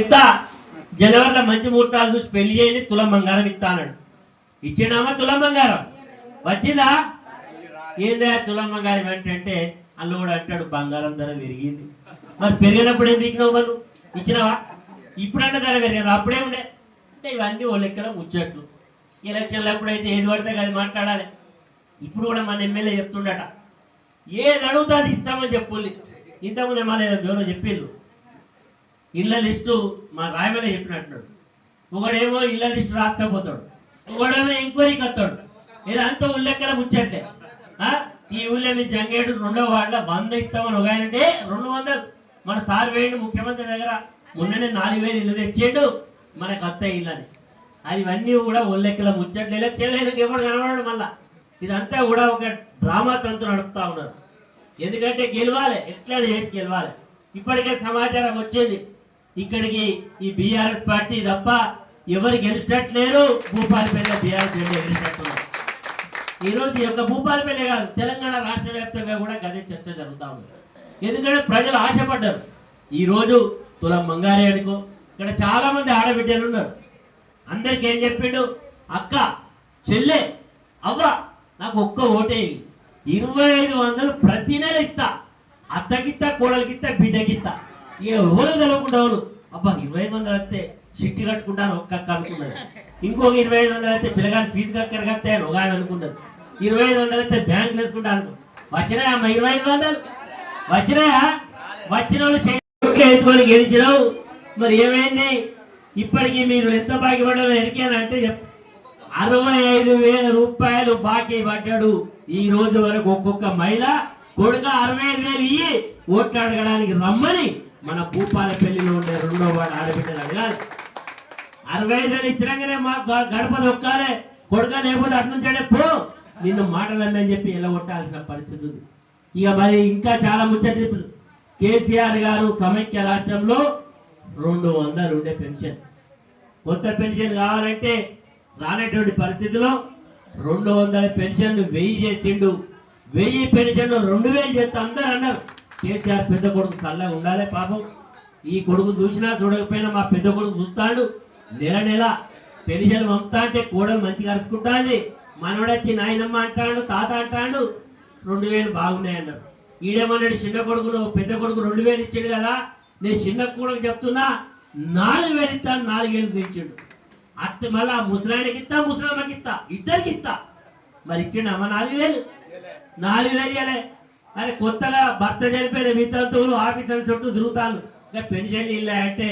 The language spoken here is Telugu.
ఇంత జనవరిలో మంచి ముహూర్తాలు చూసి పెళ్లి చేయండి, తులం బంగారం ఇస్తా అన్నాడు. ఇచ్చినామా తులం బంగారం? వచ్చిందా? ఏందా తులం బంగారం అంటే అల్లు కూడా అంటాడు బంగారం ధర పెరిగింది. మరి పెరిగినప్పుడు ఏం పీకినావు వాళ్ళు? ఇచ్చినావా? ఇప్పుడన్నా ధర పెరిగింది, అప్పుడే ఉండే. అంటే ఇవన్నీ ఓ లెక్కల ముచ్చట్లు. ఎలక్షన్లు ఎప్పుడైతే ఏది పడితే అది మాట్లాడాలి. ఇప్పుడు కూడా మన ఎమ్మెల్యే చెప్తుండట, ఏది అడుగుతా అది ఇస్తామని చెప్పుల్లి. ఇంతకుముందు మన ఎవరో చెప్పిళ్ళు ఇళ్ళ లిస్టు మా రాయమలే చెప్పినట్టున్నాడు. ఒకడేమో ఇళ్ళ లిస్టు రాసుకపోతాడు, ఒకడేమో ఎంక్వైరీకి వస్తాడు. ఏదో అంత ఉల్లెక్కల ముచ్చట్లే. ఈ ఊళ్ళో మీ జంగేడు 2వ వార్డులో 100 ఇస్తామని ఒక ఆయనంటే 200 మన సార్ వేయండి ముఖ్యమంత్రి దగ్గర మొన్ననే 4000 ఇల్లు తెచ్చేడు మనకు వస్తాయి ఇళ్ళని. అది ఇవన్నీ కూడా ఉల్లెక్కల ముచ్చట్లు. ఎలక్షన్లు ఎప్పుడు కనబడాడు మళ్ళా. ఇదంతా కూడా ఒక డ్రామా తంతు నడుపుతా ఉన్నారు. ఎందుకంటే గెలవాలి, ఎట్లా చేసి గెలవాలి. ఇప్పటికే సమాచారం వచ్చింది, ఇక్కడికి ఈ బీఆర్ఎస్ పార్టీ తప్ప ఎవరు గెలిచేటట్లేరు. భూపాలపల్లి బీఆర్ఎస్ గెలిచేటట్టున్నారు. ఈరోజు ఈ యొక్క భూపాలపల్లి కాదు, తెలంగాణ రాష్ట్ర వ్యాప్తంగా కూడా గదే చర్చ జరుగుతూ ఉంది. ఎందుకంటే ప్రజలు ఆశపడ్డారు. ఈరోజు తులం మంగారేడుకో ఇక్కడ చాలా మంది ఆడబిడ్డలు ఉన్నారు. అందరికి ఏం చెప్పిండు, అక్క చెల్లె అవ్వ నాకు ఒక్క ఓటే 2500 ప్రతి నెల ఇస్తా, అత్తకిత్తా కోడలికిత్తా బిడ్డకిత్తా. ఇక ఎవరు కలవకుండా వాళ్ళు అబ్బా 2500 వస్తే చిట్టి కట్టుకుంటాను ఒక్క అనుకున్నది. ఇంకొక 2500 అయితే పిల్లగాని ఫీజు కక్కర కట్టే అని ఒక ఆయన అనుకున్నది. 2500 అయితే బ్యాంకులు వేసుకుంటాను. వచ్చినాయా అమ్మ 2500? వచ్చినాయా? వచ్చిన వాళ్ళు ఎత్తుకొని గెలిచినావు. మరి ఏమైంది? ఇప్పటికీ మీరు ఎంత బాకీ పడ్డారో ఎరికేనంటే 65,000 రూపాయలు బాకీ పడ్డాడు. ఈ రోజు వరకు ఒక్కొక్క మహిళ కొడుక 65,000 ఇయ్యి ఓట్లు అడగడానికి రమ్మని మన భూపాలపల్లిలో ఉండే 2వ వార్డు ఆడబిడ్డలు అడగాలి. 65,000 ఇచ్చినాకనే మా గడప దొక్కాలే. కొడుక లేకపోతే అటు నుంచే పో, నిన్ను మాటలన్నీ అని చెప్పి ఎల్లగొట్టాల్సిన పరిస్థితి ఉంది. ఇక మరి ఇంకా చాలా ముచ్చట్లు. కేసీఆర్ గారు సమైక్య రాష్ట్రంలో 200 ఉండే పెన్షన్, కొత్త పెన్షన్ కావాలంటే రానటువంటి పరిస్థితిలో 200 పెన్షన్లు 1000 చేసిండు. 1000 పెన్షన్లు 2000 చేస్తే అందరూ అన్నారు కేసీఆర్ పెద్ద కొడుకు చల్లగా ఉండాలి. పాపం ఈ కొడుకు చూసినా చూడకపోయినా మా పెద్ద కొడుకు చూస్తాడు. నెల నెల పెన్షన్ పంపుతా అంటే కోడలు మంచిగా అరుచుకుంటాంది. మనోడొచ్చి నాయనమ్మ అంటాడు, తాత అంటాడు 2000 బాగున్నాయి అన్నాడు. ఈడేమన్నాడు, చిన్న కొడుకు పెద్ద కొడుకు 2000 ఇచ్చాడు కదా, నేను చిన్న కొడుకు చెప్తున్నా 4000 ఇస్తాను, 4000 ఇచ్చాడు. అత్త మళ్ళా ముసలాయనకి ఇస్తా, ముసలమ్మకి ఇస్తా, ఇద్దరికి ఇస్తా. మరి ఇచ్చిండు అమ్మ 4000 ఇవ్వలే. అరే కొత్తగా భర్త చనిపోయిన వితంతువులు ఆఫీసర్ల చుట్టూ తిరుగుతాను, ఇంకా పెన్షన్ ఇల్లే అంటే